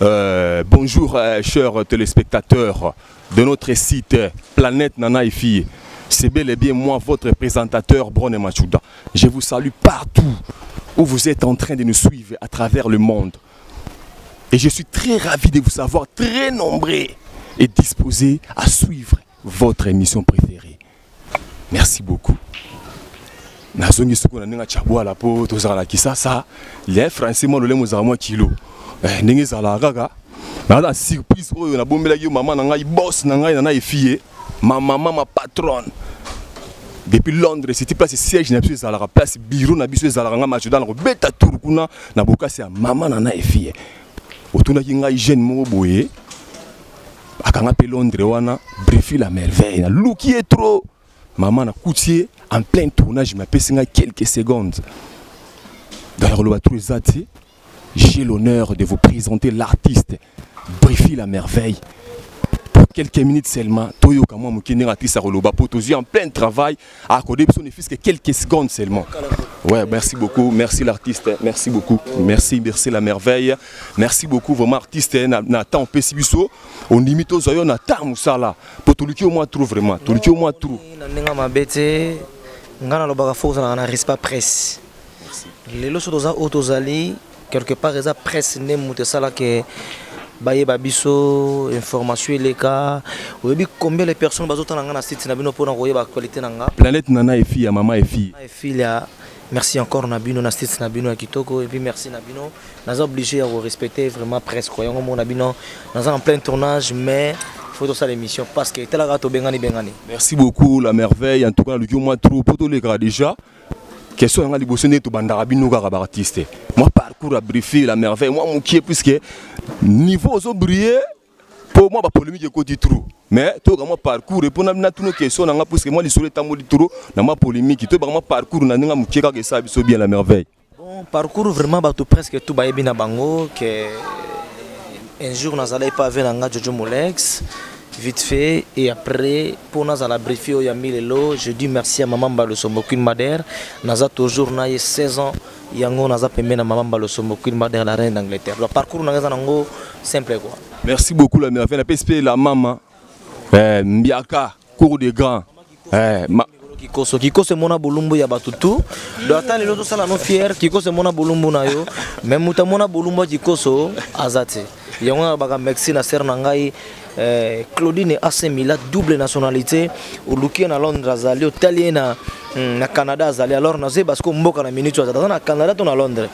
Bonjour chers téléspectateurs de notre site Planète Nana et Filles. C'est bel et bien moi, votre présentateur Broné Machouda. Je vous salue partout où vous êtes en train de nous suivre à travers le monde. Et je suis très ravi de vous savoir très nombreux et disposés à suivre votre émission préférée. Merci beaucoup. Nazongi soko na chabwa la po tozala kisasa les français mo le mozala kilo ndenge zala kaka na la surprise oyo na bombela yo maman na ngai boss na ngai na efie ma maman ma patronne depuis Londres c'était place siège na biso zala place bureau na biso zala nga macho dans beta tour kuna na bokasi ya maman na efie otuna ki ngai jeune mo boye akanga pe Londres wana Brifi la merveille na luki est trop maman na coutier en plein tournage, je m'appelle quelques secondes. D'ailleurs, j'ai l'honneur de vous présenter l'artiste Brifi la merveille. Pour quelques minutes seulement, Toyo Kama Mukine artiste à Roloba Potosi en plein travail, à accorder son fils que quelques secondes seulement. Ouais, merci beaucoup, merci l'artiste, merci beaucoup, merci la merveille, merci beaucoup vraiment artiste Nathan Pessibiso, on limite aux oeufs Nathan Moussala, pour tout le qui au moins trouve vraiment, tout le qui au moins trouve. Ngana lo baga force na rispa presse. Les loso doza autozali quelque part eza presse ne muté sala que baye babiso information les cas oyebi combien les personnes bazotana ngana site na bino pona koyeba qualité nanga Planète Nana et fille maman et fille. Et fille là merci encore na bino na site na bino kitoko et puis merci na bino naza obligé à respecter vraiment presse quoi yango na bino naza en plein tournage mais faut ça l'émission parce que tel rato bengani. Merci beaucoup la merveille en tout cas le qui moi trop poto les gars déjà question nga liboso ne to bandara bino ka artiste moi parcours à Brifi la merveille moi mon qui est puisque niveau zo briller pour moi ba polémique ko di trou mais to ga moi parcours et pour na tout nos questions nga puisque moi li sur le tambo di trou na ma polémique to ba moi parcours na nga mo qui ka ça biso bien la merveille bon parcours vraiment ba tout presque tout ba ebina bango que un jour nous allons pas venir à Jojo Molex vite fait et après pour nous à la Brifi au Yamilelo je dis merci à maman Balosomo Queen Madère nous toujours naïe 16 ans yango nous a permis à maman Balosomo Queen Madère la reine d'Angleterre le parcours nous a simple quoi. Merci beaucoup la merveille la PSP la maman Mbiaka cours des grands Kiko c'est mona bolumbu ya batutu do ata lelo to sala no fier Kiko c'est mona bolumbu na yo même muta mona bolumbu Kiko so azate yango baka Mexique na ser na ngai Claudine Asemila double nationalité au luki na Londres azali italien na Canada azali alors na ze parce que mboka na minute azali na Canada to na Londres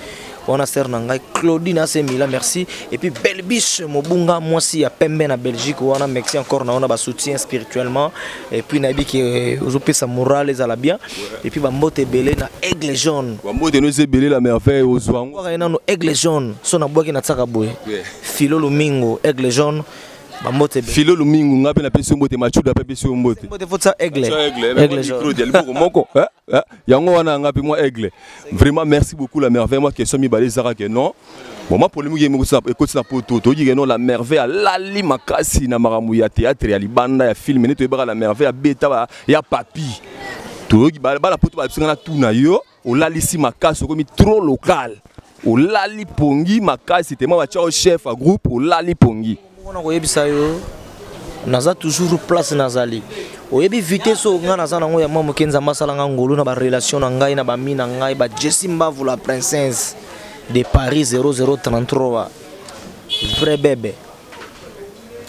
on a ser na ngai Claudine Asemila merci et puis Belbiche Mobunga moi si à Pembe na Belgique on a merci encore na on a ba soutien spirituellement et puis nabi qui aujourd'hui sa morale les ala bien et puis ba mbote belé na aigle jaune ba mbote no ze belé la merveille aux zwango on a na aigle jaune so na boki na tsaka boye Philo Lumingo aigle jaune ba mbote Philo Lumingo ngape na pesi mbote machuda pe pesi mbote mbote faut ça aigle jaune moko yango wana ngape moi aigle vraiment merci beaucoup la merveille moi question mi balezara que non bon ma polémique me ça écoute ça pour tout dit non la merveille à lali makasi na maramu ya théâtre ya libanda ya film ne to ba la merveille ya beta ya papi to ba la poto ba singa na tuna yo o lali si makasi comme trop local o lali pongi makasi te ma cha chef à groupe o lali pongi on a koyebisa yo naza toujours place nazali oyebi vitesse o nga naza nango ya mama kenza masala nga ngolo na ba relation na ngai na ba mina ngai ba Jessimba la princesse de Paris 0033 vrai bébé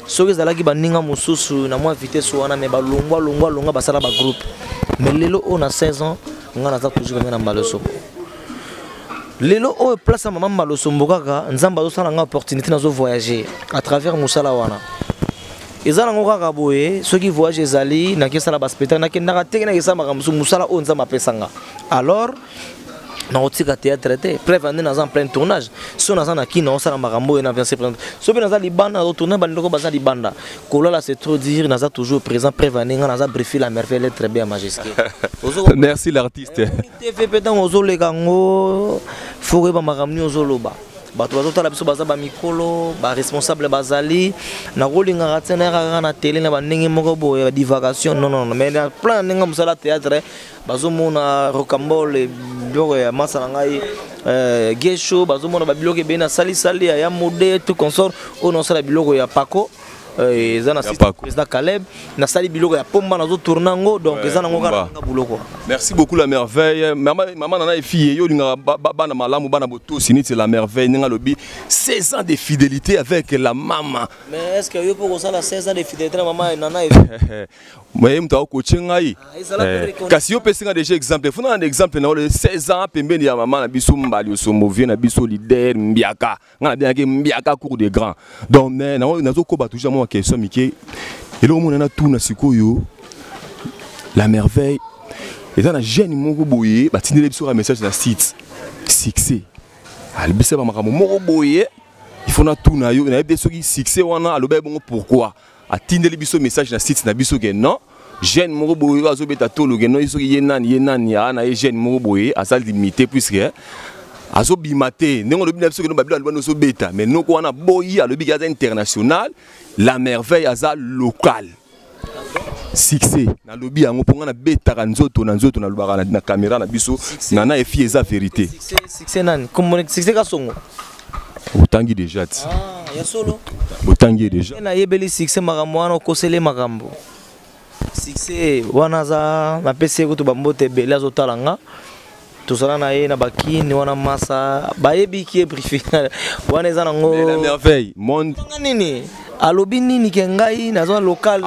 soki zalaki baninga mususu na moi vitesse wana me ba longwa basala ba groupe mais lelo on a 16 ans nga naza toujours na Mbalosomo lelo o place maman Mbalosomo kaka nzamba zo sala nga opportunité na zo voyager à travers musala wana ezala ngo kaka boye ceux qui voyagent ezali na kesala ba spectacle na kendaka teke na kesala makambo musala o nzamba pesanga alors na otika théâtre te preuve ande na en plein tournage so na na kina osala makambo et na bien se présenter so bien na libanda au tourner bandoko baza libanda kolala c'est trop dire na toujours présent preuve ande na Brifi la merveille très bien majesté merci l'artiste TV pétant ozoleka ngo faut ba makamni ozoloba bato bazotala biso baza bamikolo baresponsable bazali nakolingaka te nayaka kaka na tele na bandenge moko boye badivagation non mais na plan ndenge mosala théâtre bazomona rocambole biloko ya masa na ngai gesho bazomona babiloko ebele nasalisali ya mode tout consort oyo nasala biloko ya pako eza na président Caleb nasali biloko ya pomba nazo tourner ngo donc eza nango kala buloko. Merci beaucoup la merveille. Maman nana e fille yo linga bana malamu bana boto siniti la merveille ninga lobi 16 ans de fidélité avec la maman. Mais est-ce que yo pour ça la 16 ans de fidélité na maman nana e mais mta ko chengai kasi yo pesinga déjà exemple funa un exemple na 16 ans pembeni ya maman na biso mbali so movie na biso leader mbiaka ngana bien ke mbiaka cour des grands donc nazo ko ba toujours moi question mike et là on a tout na sikoyo la merveille et dans la jeune moko boye ba tindele biso un message na site succès albisa ba makambo moko boye il faut na tout na yo na biso ki succès wana aloba bon pourquoi a tindeli biso message na site na biso ke non jeune moko boye azo beta tolo ke non iso ki yenani ya na jeune moko boye a sal limité puisque azo bimate ndenge lobi na biso ke no babila alba no so beta mais noko wana boyi alobi ka international la merveille aza local succès na lobi yango ponga na beta nzoto na lobaka na caméra na biso nana e fie eza vérité succès nani comme succès ka songo otangi déjà ti ya solo otangi déjà na yebeli succès makambo wana okosele makambo succès wana za na pese ko to bambote bela zotalanga tozala na ye na bakini wana masa bayebi ki briefing wana eza nango la merveille monde nini alobi nini ke ngai nazo local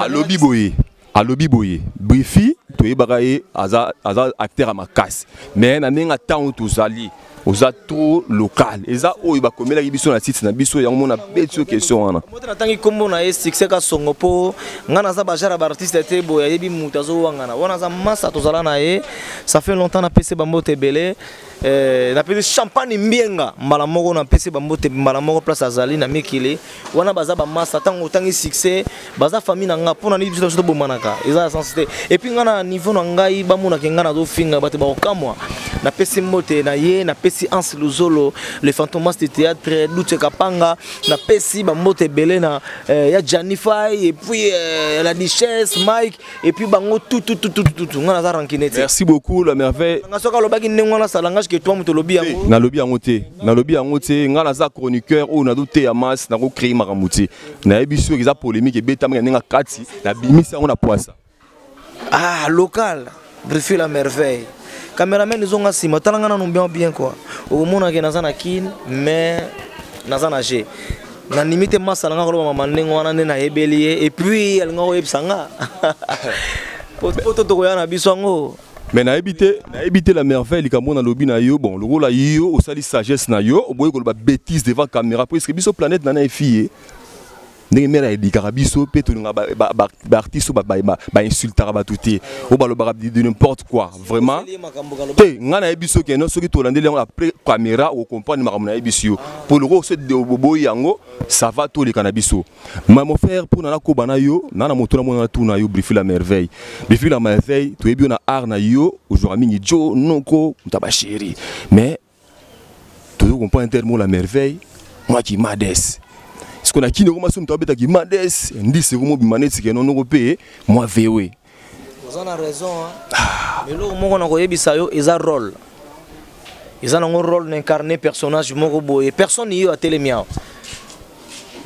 alobi boye briefing toyebaka ye aza acteur à makasi mais na ndenge temps tozali oza trop local eza oyo bakomela biso na site na biso yango mona betio question wana moto natangi kombo na ye succès ka songo po ngana za bajara ba artiste te boya yebi muta zo wangana wana za masa tozala na ye ça fait longtemps na pc bambote belé na pc champagne mbienga mbala moko na pc bambote mbala moko place azali na mikili wana baza ba masa tango tangi succès baza famille na nga pona ni biso to bomanaka eza sensité et puis ngana niveau na ngai bamona ke ngana zo finga bate ba okamwa na pc mbote na ye na pc Anse Luzolo le fantomas de théâtre Luce Kapanga na pesi bambote belé na ya Janify et puis la Duchesse Mike et puis bango tout ngana za rankinete. Merci beaucoup la merveille ngasoka lobaki ndengwana sa langage que toi mutolobi yango na lobi yango te ngana za chroniqueur ou na doute ya mas na ko créer makamuti na ebiso eza polémique ebeta nga kati na bimisa on a poisa local briefing la merveille. Cameraman ils ont assis, mais talanga na bien quoi. Au moment que naza na kin, mais naza na g. Na limite masala nga ko mama ndengo wana na ebelier et puis elle ngo ebsanga. Poto to ya na biswango. Mais na éviter la merveille likambo na lobi na yo bon le rôle yo au sali sagesse na yo au boy ko ba bêtise devant caméra parce que biso planète na fille. Ndenge mera edikaka biso pe to nga ba artiste ba insultera ba touté o ba lo ba de n'importe quoi vraiment te nga na biso ke no soki to landeli la caméra o comprendre makambo na biso pour le rose de bobo yango ça va to le canabiso mais mon frère pour na ko bana yo na moto na mona tout na yo briefing la merveille to ebi na art na yo aujourd'hui mingi jo noko mutaba chéri mais toujours comprendre tellement la merveille moi qui m'adesse ce qu'on a qui ne commence à me qui m'adesse ndi c'est comment bimaneti que non européen moi vewe vous en a raison mais là moi on a koyebisa yo eza rôle ils ont un rôle d'incarner personnage moko boye personne yo a télémia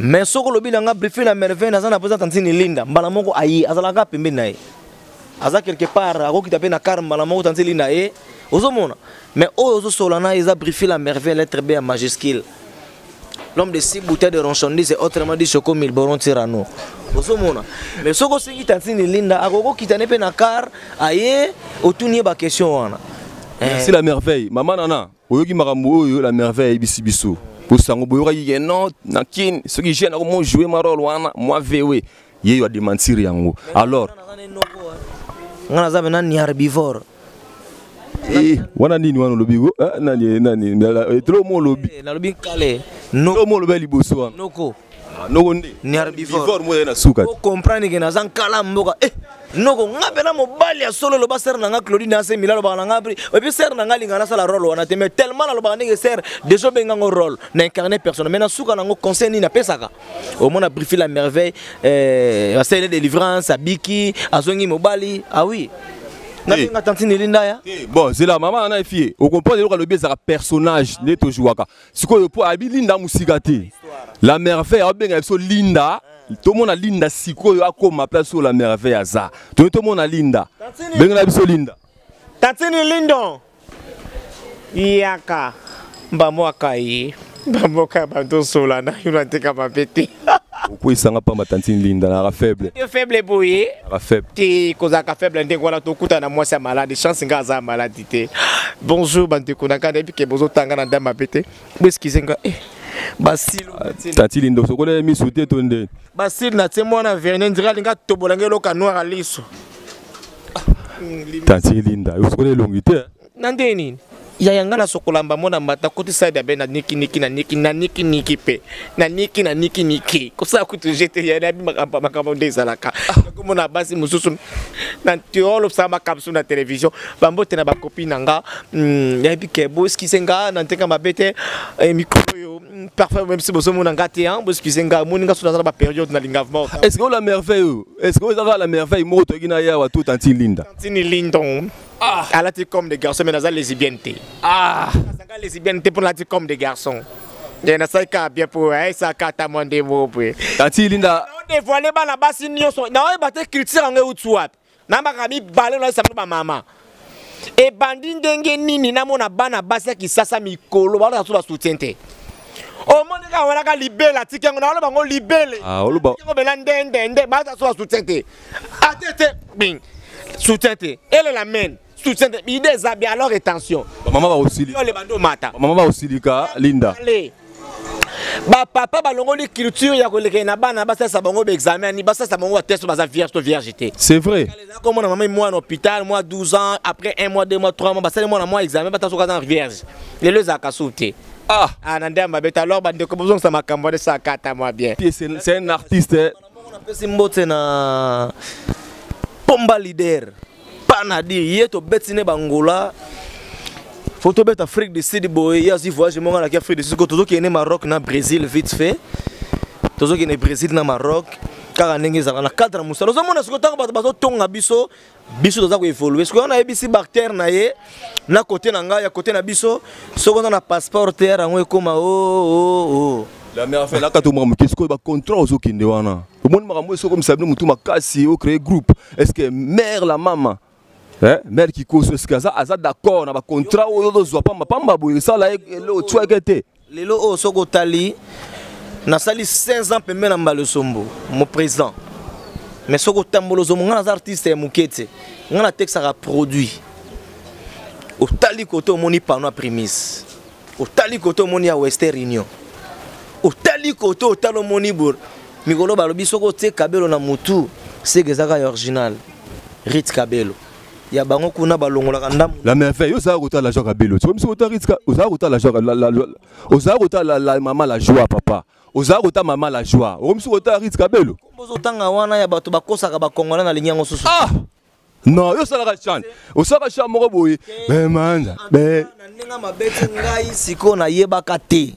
mais soko lobi nga briefing la merveille na zana poza tantini linda mbala moko ayi azalaka pembe nae aza quelque part akokita pe na car mbala moko tantini linda e ozomona mais ozo solana eza briefing la merveille lettre B majuscule. L'homme de 6 bouteilles de ronchonnerie, c'est autrement dit Choco Milboron Tirano. Mais ce que c'est qui t'a dit, Linda, à Gogo qui t'a n'est na car, aïe, au tout n'y a pas question. C'est la merveille. Maman Nana, Oyogi Marambo, la merveille, Bissibisso. Pour ça, on peut dire non, Nakin, ce qui gêne, comment jouer ma rôle, moi, VW. Il y a des mentir yango. Alors, on a un herbivore. Wana nini wana lobigo nani trop mo lobi na lobi kale no mo lobi liboso noko ni herbivore o comprendre que nazan kala mboka noko ngabe na mobali ya solo lo ba ser na nga Claudine ase milalo ba na nga pri et puis ser na nga linga na sala rôle wana te mais tellement na lo ba ndenge ser déjà benga ngo rôle na incarner personne mais na suka na ngo conseil ni na pesaka au moins a briefé la merveille a celle de délivrance a biki azongi mobali ah oui. Bon, c'est la maman na fille. Au comprendre le bien ça personnage ne to jouaka. Siko yo po abi Linda musigati. La merveille a bien so Linda. Tout le monde a Linda siko yo akoma place sur la merveille à ça. Tout le monde a Linda. Ben na biso Linda. Tantini Lindon. Yaka. Mbamwaka yi. Mbamwaka banto sola na yunateka mapete. Pourquoi il s'en pas ma tante Linda la faible. Faible boye. La faible. Ti kozaka faible ndenge wana to kuta na mwasi malade chance ngaza malade te. Bonjour bande konaka depuis que bozo tanga na ndama pete. Excusez nga Basile tante Linda so kole mi souté tonde. Basile na temo na vernet ndira linga tobolange loka noir à liso. Tante Linda yo so kole longité. Nandeni. Ya yangana sokolamba mona mata côté side ben na niki pe na niki kosa kutu jete ya na makamba ndezalaka ko mona basi mususu na tiolo sa makapsu na télévision bambote na ba copine nga ya bike bo skisenga na nteka mabete micro yo parfois même si boso mona ngati hein bo skisenga moninga so na ba période na lingavement est-ce que la merveille est-ce que vous avez la merveille moto gina ya wa tout Tante Linda Tantini Lindon. Ah, elle a été comme des garçons, mais elle a lesbienneté. Ah, elle a lesbienneté pour la comme des garçons. Il y a ça qui a bien pour elle, ça qui a demandé mots. Tante Linda. On dévoile pas la basse union. Non, on va te culture en Outouap. N'a pas mis balé dans sa maman. Et bandine dengue nini na mona bana basse qui sasa mikolo, on va sur la soutienté. Au monde quand on a libéré la tique, on a le libéré. Ah, on le bat. On va l'endende, bah sur la soutienté. Attends, bing, soutienté. Elle est la main. Soutien il des habits alors attention. Maman va aussi. Maman va aussi Linda. Ba papa ba longo li culture ya koleka na bana ba ça bango ba examen ni ba ça bango test ba viergeté. C'est vrai. Comme mon maman moi en hôpital, moi 12 ans, après 1 mois, 2 mois, 3 mois, ba ça moi moi examen ba ta soka dans vierge. Les deux a kasouté. Ah, nanda ma beta alors ba de ko besoin ça makambo de ça kata moi bien. C'est un artiste. On appelle Simbote na Pomba leader. Panadi yeto betine bangola photo bet Afrique du Sud boy yazi voyage mon la Afrique du Sud tozo ki ene Maroc na Brésil vite fait tozo ki ene Brésil na Maroc car ndenge za na cadre musalo zo mona siko tango bato tonga biso toza ko évoluer siko na ebisi bactère na ye na côté na nga ya côté na biso soko na passeport terre ngo ekoma oh la mère fait là quand on m'a qu'est-ce que ba contrôle zo kinde wana au monde mara mo soko msabne mutu makasi au créer groupe est-ce que mère la maman mère qui cause ce que ça a d'accord na ba contrat o do zo pamba boye ça là le tchwekete lelo o soko tali na sali 5 ans pembe na mbalo sombo mon président mais soko tambolo zo ngana artiste mukete ngana texte a produit au tali koto moni pano prémisse au tali koto moni a Western Union au tali koto talo moni bor mikolo balobi soko te kabelo na mutu c'est que ça original Ritz Kabelo. Il y a bango kuna balongola kandam. La merveille, on s'arrête à la joie à Bello. Tu vois, on s'arrête à la joie, on s'arrête à la maman la joie, papa. On s'arrête à maman la joie. On s'arrête à Ritz Kabelo. Bozo tanga wana ya bato bakosa ka bakongola na linya ngosusu. Ah! Non, yo sala chan. O sala chan moko boye. Mais man, mais ninga mabeti ngai siko na yebaka te.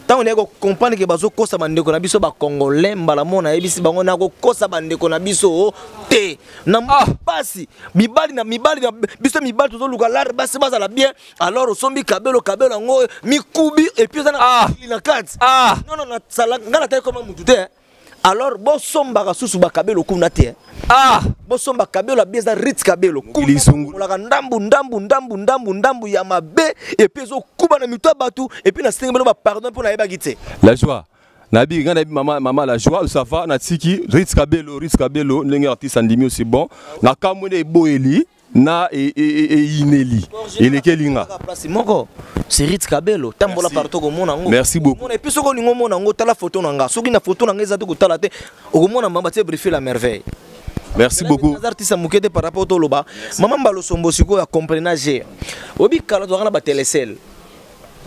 Tant on est comprendre que bazo kosa bandeko na biso ba congolais mbala mona ebisi bango na ko kosa bandeko na biso te na pasi mibali na biso mibali tozo luka lar basi bazala bien alors osombi kabelo ngo mikubi et puis ça na kat non na sala ngana ta comme mutu te alors bo somba ka susu ba kabelo kuna te bo somba kabelo bieza Ritz Kabelo kuna ndambu ya mabe et puis zo kuba na mito batu et puis na sengelo ba pardon pour na yeba gite la joie nabi ngana bi maman la joie ça va na tiki Ritz Kabelo ndenge artiste andimi aussi bon na kamone boeli na ineli elekelinga c'est Ritz Kabelo tambola partout ko mona ngo merci beaucoup et puis soko lingo mona ngo tala photo na nga soki na photo na nga ezatu ko tala te o mona mamba te briefer la merveille. Merci beaucoup. Les artistes mukete par rapport au loba maman balo sombo siko ya comprenage obi kala to na ba telecel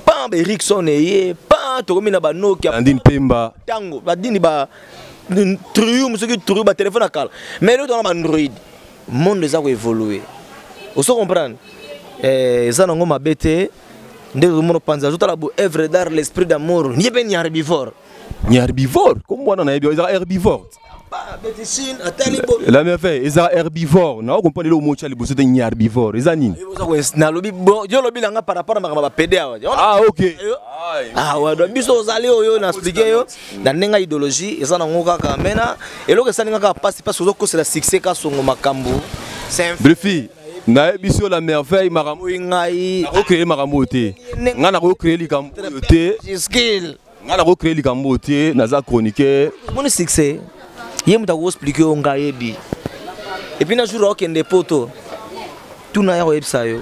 pas Erickson eye pas Maintenant, tu as ba Nokia. Andine Pemba. Tango, ba dini ba Trium, ce qui Trium ba téléphone à cal. Mais là, tu as Android. Le monde a évolué. Vous comprenez? Ça n'a pas bête. Ndé monde pense à tout la œuvre d'art, l'esprit d'amour. Ni ben ni herbivore. Ni herbivore. Comme moi, on a herbivore. La merveille, ils sont herbivores. On comprend le mot de l'herbivore. Ils sont herbivores. Ils sont ah, ok. Ah, ouais, donc, ils sont allés au expliqué dans une idéologie. Ils sont en train de mener. Et là, ils sont en train de passer parce que c'est le succès qui sont au Macambo. Bref, na biso la merveille maramu ngai okréer maramu te ngana ko créer likambo te skill ngana ko créer likambo te naza chroniqueur mon succès yemu ta ko expliquer o ngai bi et puis na jour okende poto tuna ya website yo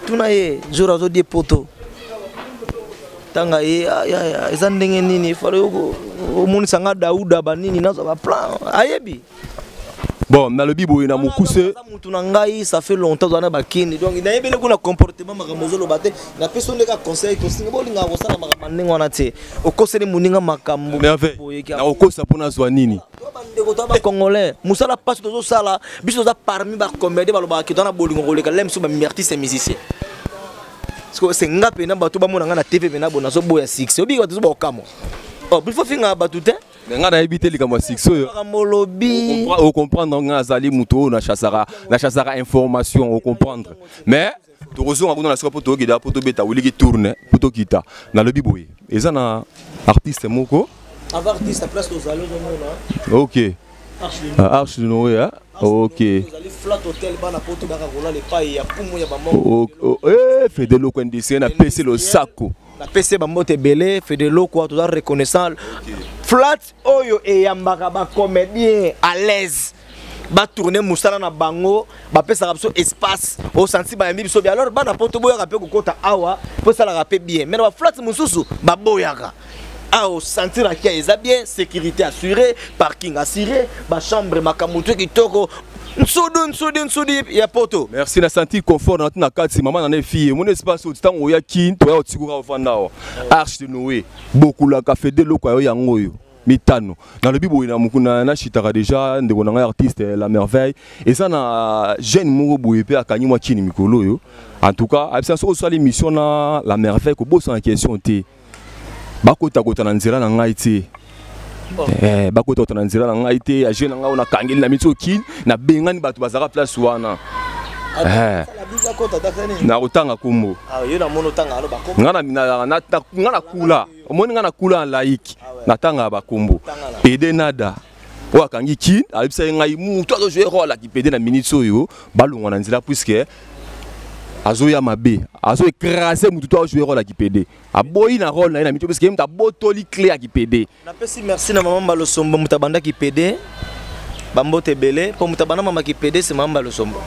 tuna ye jour azo die poto tanga ye ya ezandenge nini fare ko moni sanga Dauda banini nazo ba plan ayebi. Bon, dans le Bible, il y a beaucoup de ça fait longtemps que bakini donc il y a un comportement makamozolo bate na personne qui conseille que singa bolinga ko sala makamane ngona te okoseli muninga makambo na okosa pona zwa nini bandeko to ba congolais musala passe to sala biso za parmi ba comédie ba loba ki to na bolingo ko leka lem so ba artiste musicien parce que c'est ngape na bato ba mona na TV na bona so boya 6 obi bato so ba okamo oh il faut finga bato te nga na ebité likamwa 6 on comprendre nga azali muto na chasara information on comprendre mais to rezo ngona na soko to gida poto beta wili ki tourner poto kita na lobi boye eza na artiste moko artiste place aux allons mona OK Arche de Noé hein OK flat hotel bana poto baka kola le pai ya pumu ya bamoko fait de l'eau conditionné na PC le sako na PC bambote belé fait de l'eau quoi tout ça reconnaissant flat oyo et yambaka ba comédien à l'aise ba tourner musala na bango ba pesa kapso espace au senti ba yambi biso bien alors bana poto boyaka pe kokota awa po sala rapé bien mais ba flat mususu ba boyaka au sentir qu'il y a bien sécurité assurée parking assuré ba chambre makamutu kitoko Nsudi ya poto. Merci na senti confort dans na kati maman na fille mon espace au temps oya kin to ya otikura ofanda Arche de Noé beaucoup la café de loko ya yango yo mitano dans le bibo ina mukuna na chitaka déjà ndeko na artiste la merveille et ça na jeune moko boye pe akanyi mwa kini mikolo yo en tout cas absence au sali mission na la merveille ko bossa en question te bakota kota na nzela na ngai te bakota kota na nzela na ngai te ya jeune nga ona kangeli na mitso kin na bengani bato bazaka place wana na otanga kombo ngana kula omoni ngana kula laiki natanga bakombo pede nada o akangi kin alipisa ngai mutu azo jouer rôle ki pede na minute oyo balongwa na nzela puisque azoya mabe azo écraser mutu to jouer rôle ki pede aboyi na rôle na minute parce que mta botoli clé ki pede na pesi merci na maman balosombo mutabanda ki pede bambote belé po mutabanda mama ki pede c'est maman balosombo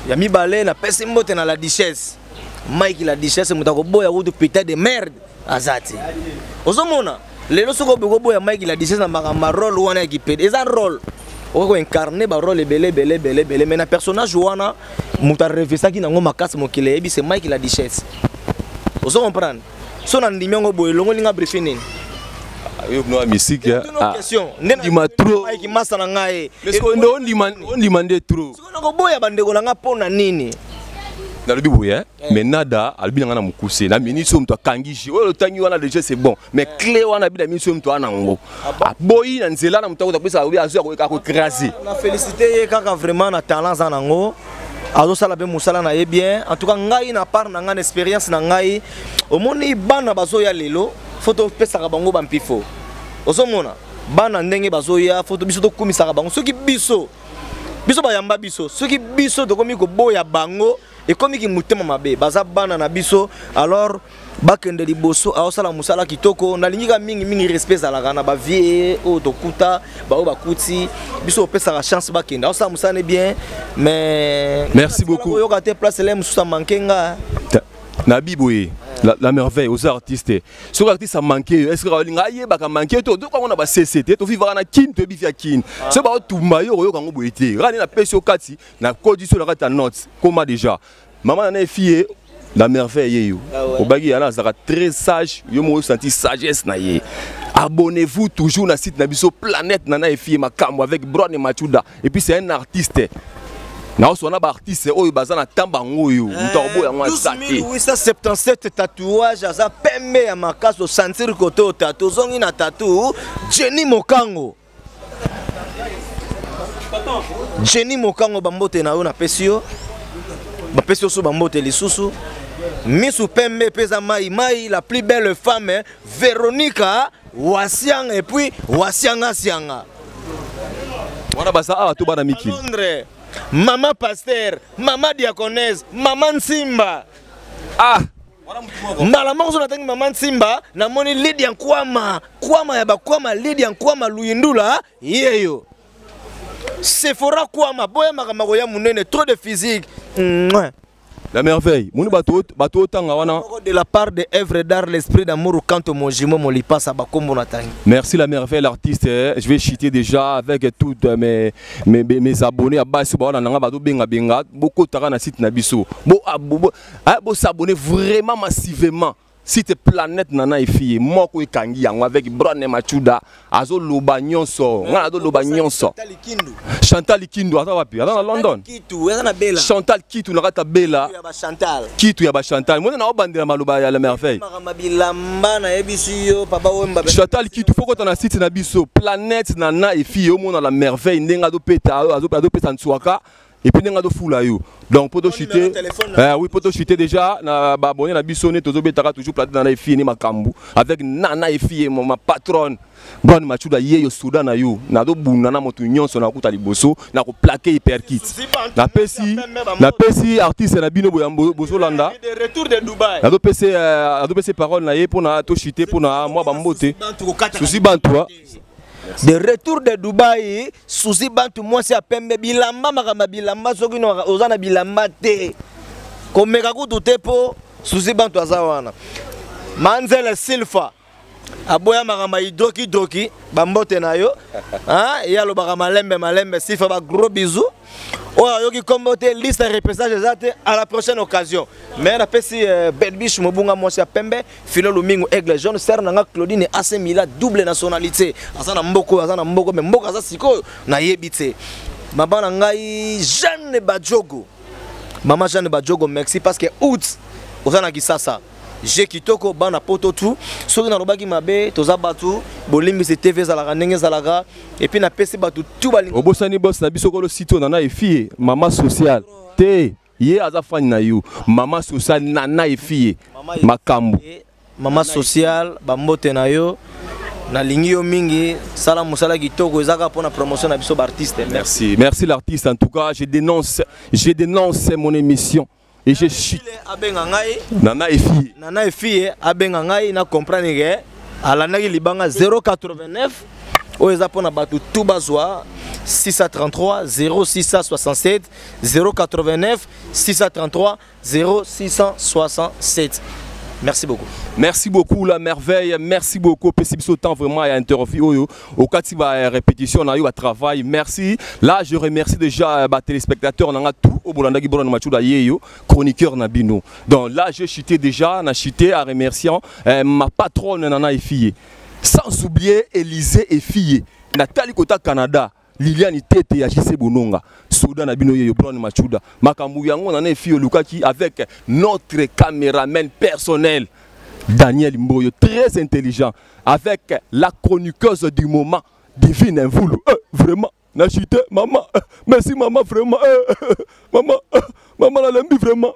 ya mibale na pesi mbote na la duchesse Mike la duchesse mutako boya wudu putain de merde azati ozomona lelo soko bego boya Mike la duchesse na makamba rôle wana ki pede eza rôle oko incarner ba rôle belé mais na personnage wana muta revesa ki nango makasi mokile ebi c'est Mike la duchesse ozo comprendre so na ndimengo boye longo linga briefing nini yo no musique ah question ndima trop Mike masa na ngai est-ce que on demande trop soko na boya bandeko na nga pona nini na le bibo mais nada albi ngana mukuse na minute so mto kangishi o tangi wana déjà c'est bon mais clé wana bi na minute so mto ana ngo boyi na nzela na mto ko pesa obi azo ko craser na féliciter ye kaka vraiment na talent za nango azo sala be musala na ye bien en tout cas ngai na part na ngana expérience na ngai omoni bana bazo ya lelo photo pesa ka bango bampifo ozomona bana ndenge bazo ya photo biso to kumisa ka bango soki biso bayamba biso soki biso to komi ko boya bango et comme qui mutema mabe baza bana na biso alors bakende liboso aosala musala kitoko na lingika mingi respect za la kana ba vie o dokuta ba o bakuti biso pesa la chance bakende aosala musala bien mais merci beaucoup yo kate place là mususa mankenga na biboye la merveille aux artistes ce artiste a manqué est-ce que linga yebaka manqué to donc on a ba CCT to vivre na kin to bifia kin ce ba tumba yo kango boyete rani na pesio kati na code sur la note comment déjà maman na fille La merveille yo. Obagi yana zaka très sage, yo mo senti sagesse na ye. Abonnez-vous toujours na site Nabiso Planète Nana Efi Makambo avec Bron et Machuda. Et puis c'est un artiste. Na on a artiste oyo bazana tambango yo. Ntombo ya mwa sati. 1877 tatouage aza pembe ya makaso sentir côté au tatou zongi na tatou Jenny Mokango. Jenny Mokango bambote na yo na pesio. Ba pesio so bambote lisusu. Misu pembe pesa mai la plus belle femme Véronica Wasiang et puis Wasianga Sianga. Wana basa awa to bana miki. Londres. Maman Pasteur, maman Diaconesse, maman Simba. Ah, Malama zo natangi maman Simba na moni Lydia Nkwama, Kwama ya bakwama Lydia Nkwama Luyindula yeyo. Sephora Kwama boya makamako ya munene trop de physique. La merveille. Moni bato tanga wana. De la part de œuvres d'art l'esprit d'amour quand mon jimo mon lipa sa bakombo natangi. Merci la merveille l'artiste. Je vais chiter déjà avec tous mes abonnés à base na nga bato benga beaucoup tara na site na biso. Bo s'abonner vraiment massivement. Site Planète Nana Efi moko ekangi yango avec Bron et Machuda azo loba nyonso ngana azo loba nyonso Chantal Kindo ata wapi ata na London Chantal Kitu na kata Bella Kitu ya ba Chantal mona na obandela maloba ya la merveille Chantal Kitu foko ta na site na biso Planète Nana Efi mona la merveille ndenga do peta azo peta nswaka. Et puis nous foula yo. Donc pour te chuter, oui pour te chuter déjà na abonné na bisonné tozo betaka toujours Planète Nana Efi ni makambu avec Nana Efi ma patronne Bron Machuda yeyo Soudan na yo na do bunga na moto nyonso na kuta liboso na ko plaquer hyper kit. Na pesi artiste na bino boso landa. De retour de Dubaï. Na do pesi parole na ye pour na to chuter pour na moi bambote. Souci bantoa. De retour de Dubaï, Souzi Bantu moi c'est à Pembe bilamba makama bilamba soki no ozana bilamba te. Komeka kutu po Souzi Bantu azawana. Manzele Silfa. Aboya makama doki bambote na yo. Hein, ya lo bakama malembe Silfa ba gros bisous. Oh yoki kombote liste de repassage exact à la prochaine occasion. Mais la pesi Bedbish Mobunga moi c'est à Pembe, Philo Lumingo Aigle Jaune Ser nanga Claudine AC Milan double nationalité. Azana mboko mais mboko aza siko na yebite. Mabana ngai Jeanne Badjogo. Maman Jeanne Badjogo merci parce que août ozana kisasa. J'ai kitoko bana poto tout soki na robaki mabe toza batu bolimbi se TV zalaka ndenge zalaka et puis na pesi batu tout balinga obosani boss na biso ko lo site Nana Efi mama social te ye aza fan na you mama social Nana Efi makambu mama social bambote na yo na lingi yo mingi sala musala kitoko ezaka pona promotion na biso ba artiste. Merci l'artiste en tout cas je dénonce mon émission. Et je chute. Nana Efi abenga ngai na comprendre que alanaki libanga 089 oeza pona batu tout bazwa 633 0667 089 633 0667. Merci beaucoup. Merci beaucoup la merveille, merci beaucoup. Pessibiso temps vraiment à interview au cas de répétition on a eu à travail. Merci. Là je remercie déjà les téléspectateurs on a tout au Bolanda Bron Machuda yeyo chroniqueur Nabino. Donc là je chutais déjà, on a chuté à remercier ma patronne Nana Efi. Sans oublier Élisée Efi, Nathalie Kota Canada. Liliane Tete ya JC Bononga, Soudan Nabino yeyo Bron Machuda. Makambu yango Nana Efi Lukaki avec notre caméraman personnel Daniel Mboyo, très intelligent, avec la chroniqueuse du moment, Divine Nvoulou. Vraiment, Nachité, maman, merci maman, vraiment, maman, la lembi vraiment.